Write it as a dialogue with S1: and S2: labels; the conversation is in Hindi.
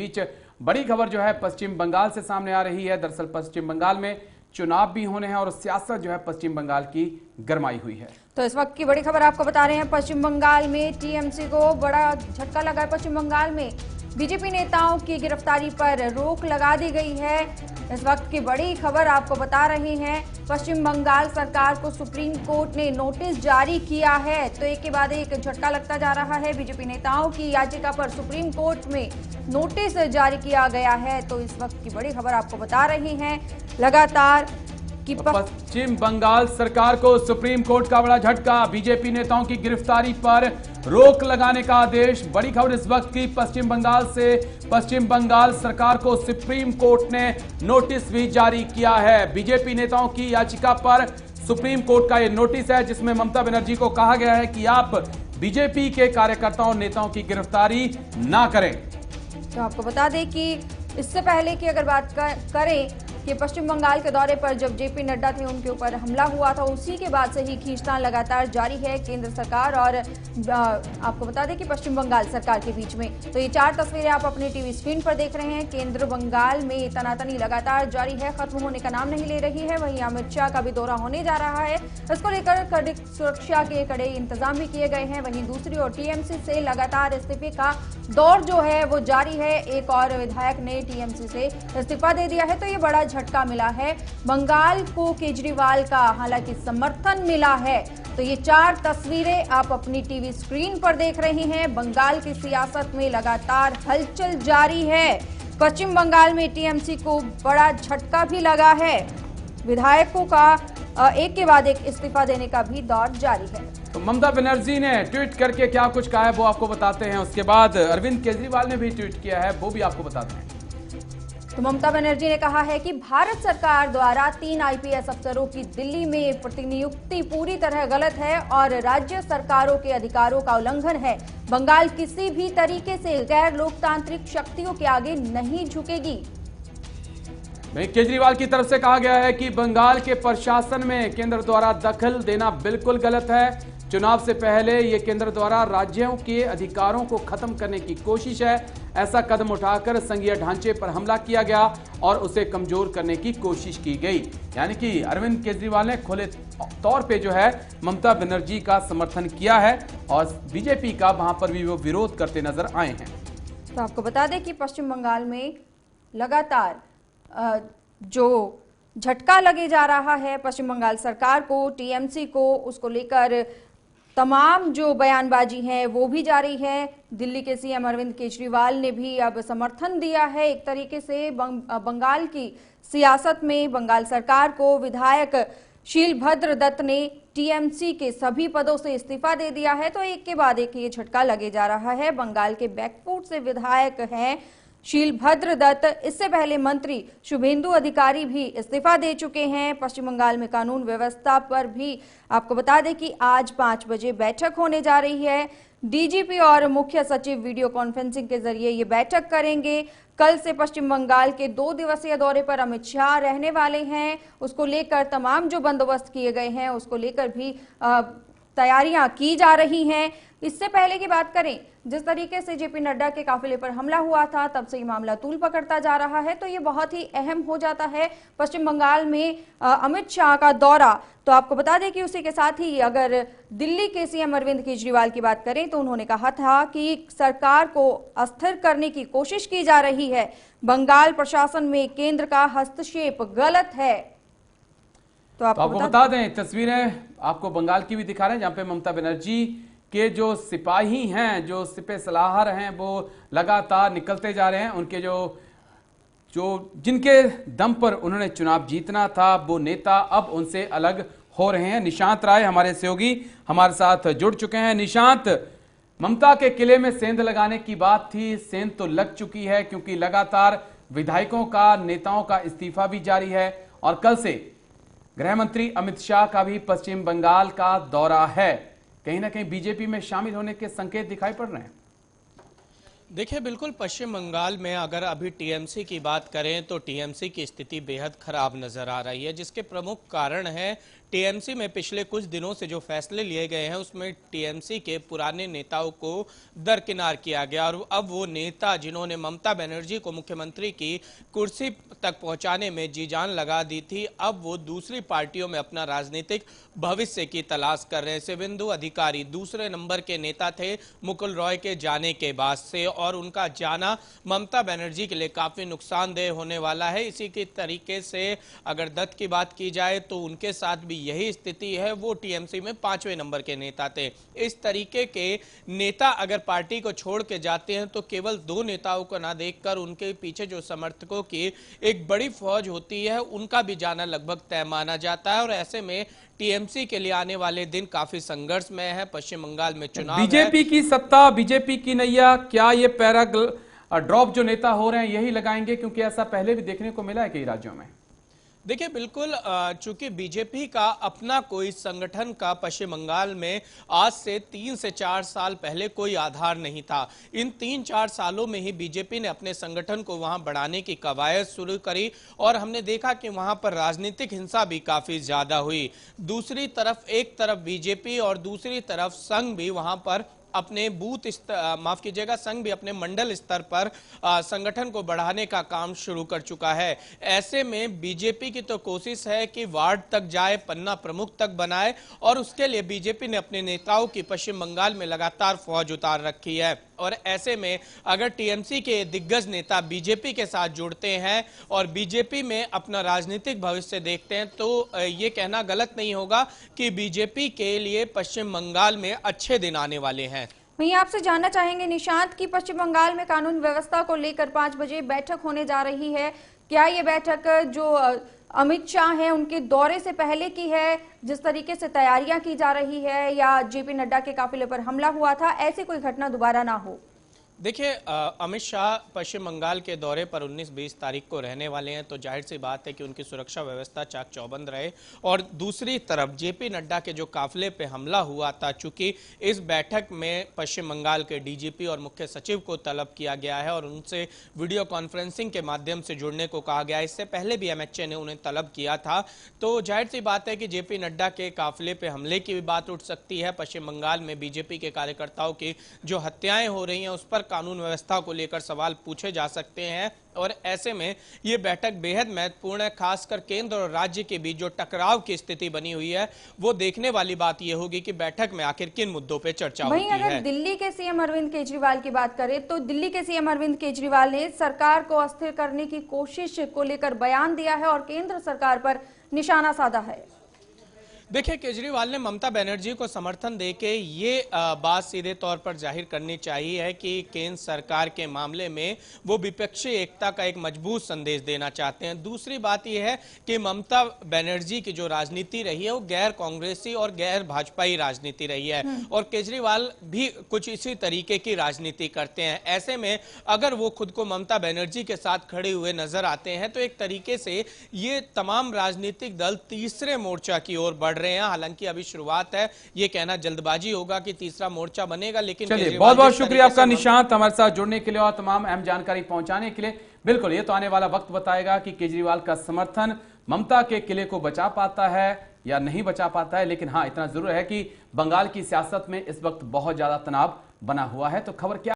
S1: बीच बड़ी खबर जो है पश्चिम बंगाल से सामने आ रही है। दरअसल पश्चिम बंगाल में चुनाव भी होने हैं और सियासत जो है पश्चिम बंगाल की गरमाई हुई है।
S2: तो इस वक्त की बड़ी खबर आपको बता रहे हैं, पश्चिम बंगाल में टीएमसी को बड़ा झटका लगा है। पश्चिम बंगाल में बीजेपी नेताओं की गिरफ्तारी पर रोक लगा दी गई है। इस वक्त की बड़ी खबर आपको बता रहे हैं, पश्चिम बंगाल सरकार को सुप्रीम कोर्ट ने नोटिस जारी किया है। तो एक के बाद एक झटका लगता जा रहा है। बीजेपी नेताओं की याचिका पर सुप्रीम कोर्ट में नोटिस जारी किया गया है। तो इस वक्त की बड़ी खबर आपको बता रहे हैं लगातार कि
S1: पश्चिम बंगाल सरकार को सुप्रीम कोर्ट का बड़ा झटका, बीजेपी नेताओं की गिरफ्तारी पर रोक लगाने का आदेश। बड़ी खबर इस वक्त की पश्चिम बंगाल से, पश्चिम बंगाल सरकार को सुप्रीम कोर्ट ने नोटिस भी जारी किया है। बीजेपी नेताओं की याचिका पर सुप्रीम कोर्ट का यह नोटिस है, जिसमें ममता बनर्जी को कहा गया है कि आप बीजेपी के कार्यकर्ताओं नेताओं की गिरफ्तारी ना करें।
S2: तो आपको बता दें कि इससे पहले की अगर बात करें कि पश्चिम बंगाल के दौरे पर जब जेपी नड्डा थे उनके ऊपर हमला हुआ था, उसी के बाद से ही खींचतान लगातार जारी है केंद्र सरकार और आपको बता दें कि पश्चिम बंगाल सरकार के बीच में। तो ये 4 तस्वीरें आप अपने टीवी स्क्रीन पर देख रहे हैं। केंद्र बंगाल में तनातनी लगातार जारी है, खत्म होने का नाम नहीं ले रही है। वहीं अमित शाह का भी दौरा होने जा रहा है, इसको लेकर कड़ी सुरक्षा के कड़े इंतजाम भी किए गए हैं। वहीं दूसरी ओर टीएमसी से लगातार इस्तीफे का दौर जो है वो जारी है। एक और विधायक ने टीएमसी से इस्तीफा दे दिया है। तो ये बड़ा झटका मिला है बंगाल को केजरीवाल का, हालांकि समर्थन मिला है। तो ये 4 तस्वीरें आप अपनी टीवी स्क्रीन पर देख रहे हैं। बंगाल की सियासत में लगातार हलचल जारी है। पश्चिम बंगाल में टीएमसी को बड़ा झटका भी लगा है। विधायकों का एक के बाद एक इस्तीफा देने का भी दौर जारी है।
S1: तो ममता बनर्जी ने ट्वीट करके क्या कुछ कहा है वो आपको बताते हैं। उसके बाद अरविंद केजरीवाल ने भी ट्वीट किया है, वो भी आपको बताते हैं।
S2: तो ममता बनर्जी ने कहा है कि भारत सरकार द्वारा 3 आईपीएस अफसरों की दिल्ली में प्रतिनियुक्ति पूरी तरह गलत है और राज्य सरकारों के अधिकारों का उल्लंघन है। बंगाल किसी भी तरीके से गैर लोकतांत्रिक शक्तियों के आगे नहीं झुकेगी।
S1: केजरीवाल की तरफ से कहा गया है कि बंगाल के प्रशासन में केंद्र द्वारा दखल देना बिल्कुल गलत है। चुनाव से पहले ये केंद्र द्वारा राज्यों के अधिकारों को खत्म करने की कोशिश है। ऐसा कदम उठाकर संघीय ढांचे पर हमला किया गया और उसे कमजोर करने की कोशिश की गई। यानी कि अरविंद केजरीवाल ने खुले तौर पे जो है ममता बनर्जी का समर्थन किया है और बीजेपी का वहां पर भी वो विरोध करते नजर आए हैं।
S2: तो आपको बता दें कि पश्चिम बंगाल में लगातार जो झटका लगे जा रहा है पश्चिम बंगाल सरकार को, टीएमसी को, उसको लेकर तमाम जो बयानबाजी है वो भी जारी है। दिल्ली के सीएम अरविंद केजरीवाल ने भी अब समर्थन दिया है एक तरीके से बंगाल की सियासत में। बंगाल सरकार को विधायक शीलभद्र दत्त ने टीएमसी के सभी पदों से इस्तीफा दे दिया है। तो एक के बाद एक ये झटका लगे जा रहा है। बंगाल के बैकफुट से विधायक हैं शीलभद्र दत्त, इससे पहले मंत्री शुभेंदु अधिकारी भी इस्तीफा दे चुके हैं। पश्चिम बंगाल में कानून व्यवस्था पर भी आपको बता दें कि आज 5 बजे बैठक होने जा रही है। डीजीपी और मुख्य सचिव वीडियो कॉन्फ्रेंसिंग के जरिए ये बैठक करेंगे। कल से पश्चिम बंगाल के 2 दिवसीय दौरे पर अमित शाह रहने वाले हैं। उसको लेकर तमाम जो बंदोबस्त किए गए हैं उसको लेकर भी तैयारियां की जा रही हैं। इससे पहले की बात करें, जिस तरीके से जेपी नड्डा के काफिले पर हमला हुआ था तब से ये मामला तूल पकड़ता जा रहा है। तो ये बहुत ही अहम हो जाता है पश्चिम बंगाल में अमित शाह का दौरा। तो आपको बता दें कि उसी के साथ ही अगर दिल्ली के सीएम अरविंद केजरीवाल की बात करें तो उन्होंने कहा था कि सरकार को अस्थिर करने की कोशिश की जा रही है। बंगाल प्रशासन में केंद्र का हस्तक्षेप गलत है।
S1: तो आपको बता दें, तस्वीरें आपको बंगाल की भी दिखा रहे हैं जहां पे ममता बनर्जी के जो सिपाही हैं, जो सिपह सलाहर हैं, वो लगातार निकलते जा रहे हैं। उनके जो जिनके दम पर उन्होंने चुनाव जीतना था वो नेता अब उनसे अलग हो रहे हैं। निशांत राय हमारे सहयोगी हमारे साथ जुड़ चुके हैं। निशांत, ममता के किले में सेंध लगाने की बात थी, सेंध तो लग चुकी है क्योंकि लगातार विधायकों का, नेताओं का इस्तीफा भी जारी है और कल से गृह मंत्री अमित शाह का भी पश्चिम बंगाल का दौरा है। कहीं ना कहीं बीजेपी में शामिल होने के संकेत दिखाई पड़ रहे हैं।
S3: देखिए, बिल्कुल पश्चिम बंगाल में अगर अभी टीएमसी की बात करें तो टीएमसी की स्थिति बेहद खराब नजर आ रही है, जिसके प्रमुख कारण है टीएमसी में पिछले कुछ दिनों से जो फैसले लिए गए हैं उसमें टीएमसी के पुराने नेताओं को दरकिनार किया गया और अब वो नेता जिन्होंने ममता बनर्जी को मुख्यमंत्री की कुर्सी तक पहुंचाने में जी जान लगा दी थी, अब वो दूसरी पार्टियों में अपना राजनीतिक भविष्य की तलाश कर रहे हैं। शुभेंदु अधिकारी दूसरे नंबर के नेता थे मुकुल रॉय के जाने के बाद से, और उनका जाना ममता बनर्जी के लिए काफी नुकसानदेह होने वाला है। इसी के तरीके से अगर दत्त की बात की जाए तो उनके साथ भी यही स्थिति है। वो टीएमसी में 5वें नंबर के नेता थे। इस तरीके के नेता अगर पार्टी को छोड़ के जाते हैं तो केवल 2 नेताओं को ना देखकर उनके पीछे जो समर्थकों की एक बड़ी फौज होती है उनका भी जाना लगभग तय माना जाता है। और ऐसे में टीएमसी के लिए आने वाले दिन काफी संघर्षमय है। पश्चिम बंगाल में चुनाव
S1: बीजेपी की सत्ता, बीजेपी की नैया, क्या ये ड्रॉप जो नेता हो रहे हैं यही लगाएंगे? क्योंकि ऐसा पहले भी देखने को मिला है कई राज्यों में।
S3: देखिए बिल्कुल, चूंकि बीजेपी का अपना कोई संगठन का पश्चिम बंगाल में आज से 3 से 4 साल पहले कोई आधार नहीं था। इन 3-4 सालों में ही बीजेपी ने अपने संगठन को वहां बढ़ाने की कवायद शुरू करी और हमने देखा कि वहां पर राजनीतिक हिंसा भी काफी ज्यादा हुई। दूसरी तरफ एक तरफ बीजेपी और दूसरी तरफ संघ भी वहां पर अपने बूथ माफ कीजिएगा संघ भी अपने मंडल स्तर पर संगठन को बढ़ाने का काम शुरू कर चुका है। ऐसे में बीजेपी की तो कोशिश है कि वार्ड तक जाए, पन्ना प्रमुख तक बनाए, और उसके लिए बीजेपी ने अपने नेताओं की पश्चिम बंगाल में लगातार फौज उतार रखी है। और ऐसे में अगर टीएमसी के दिग्गज नेता बीजेपी के साथ जुड़ते हैं और बीजेपी में अपना राजनीतिक भविष्य देखते हैं तो ये कहना गलत नहीं होगा कि बीजेपी के लिए पश्चिम बंगाल में अच्छे दिन आने वाले हैं।
S2: वहीं आपसे जानना चाहेंगे निशांत की पश्चिम बंगाल में कानून व्यवस्था को लेकर 5 बजे बैठक होने जा रही है। क्या ये बैठक जो अमित शाह हैं उनके दौरे से पहले की है, जिस तरीके से तैयारियां की जा रही है, या जेपी नड्डा के काफिले पर हमला हुआ था, ऐसी कोई घटना दोबारा ना हो?
S3: देखिए, अमित शाह पश्चिम बंगाल के दौरे पर 19-20 तारीख को रहने वाले हैं, तो जाहिर सी बात है कि उनकी सुरक्षा व्यवस्था चाक चौबंद रहे। और दूसरी तरफ जेपी नड्डा के जो काफिले पे हमला हुआ था, चूंकि इस बैठक में पश्चिम बंगाल के डीजीपी और मुख्य सचिव को तलब किया गया है और उनसे वीडियो कॉन्फ्रेंसिंग के माध्यम से जुड़ने को कहा गया। इससे पहले भी एमएचए ने उन्हें तलब किया था। तो जाहिर सी बात है कि जेपी नड्डा के काफिले पे हमले की भी बात उठ सकती है। पश्चिम बंगाल में बीजेपी के कार्यकर्ताओं की जो हत्याएं हो रही हैं उस पर कानून व्यवस्था को लेकर सवाल पूछे जा सकते हैं। और ऐसे में ये बैठक बेहद महत्वपूर्ण है। खासकर केंद्र और राज्य के बीच जो टकराव की स्थिति बनी हुई है वो देखने वाली बात ये होगी कि बैठक में आखिर किन मुद्दों पे चर्चा होती है।
S2: वहीं अगर दिल्ली के सीएम अरविंद केजरीवाल की बात करें तो दिल्ली के सीएम अरविंद केजरीवाल ने सरकार को अस्थिर करने की कोशिश को लेकर बयान दिया है और केंद्र सरकार पर निशाना साधा है।
S3: देखिए, केजरीवाल ने ममता बनर्जी को समर्थन देके ये बात सीधे तौर पर जाहिर करनी चाहिए कि केंद्र सरकार के मामले में वो विपक्षी एकता का एक मजबूत संदेश देना चाहते हैं। दूसरी बात यह है कि ममता बनर्जी की जो राजनीति रही है वो गैर कांग्रेसी और गैर भाजपाई राजनीति रही है और केजरीवाल भी कुछ इसी तरीके की राजनीति करते हैं। ऐसे में अगर वो खुद को ममता बनर्जी के साथ खड़े हुए नजर आते हैं तो एक तरीके से ये तमाम राजनीतिक दल तीसरे मोर्चा की ओर बढ़ रहे हैं। हालांकि अभी शुरुआत है, ये कहना जल्दबाजी होगा कि तीसरा मोर्चा बनेगा, लेकिन
S1: चलिए बहुत बहुत शुक्रिया आपका निशांत, हमारे साथ जुड़ने के लिए और तमाम अहम जानकारी पहुंचाने के लिए। बिल्कुल, ये तो आने वाला वक्त बताएगा कि केजरीवाल का समर्थन ममता के किले को बचा पाता है या नहीं बचा पाता है। लेकिन हाँ, इतना जरूर है कि बंगाल की सियासत में इस वक्त बहुत ज्यादा तनाव बना हुआ है। तो खबर क्या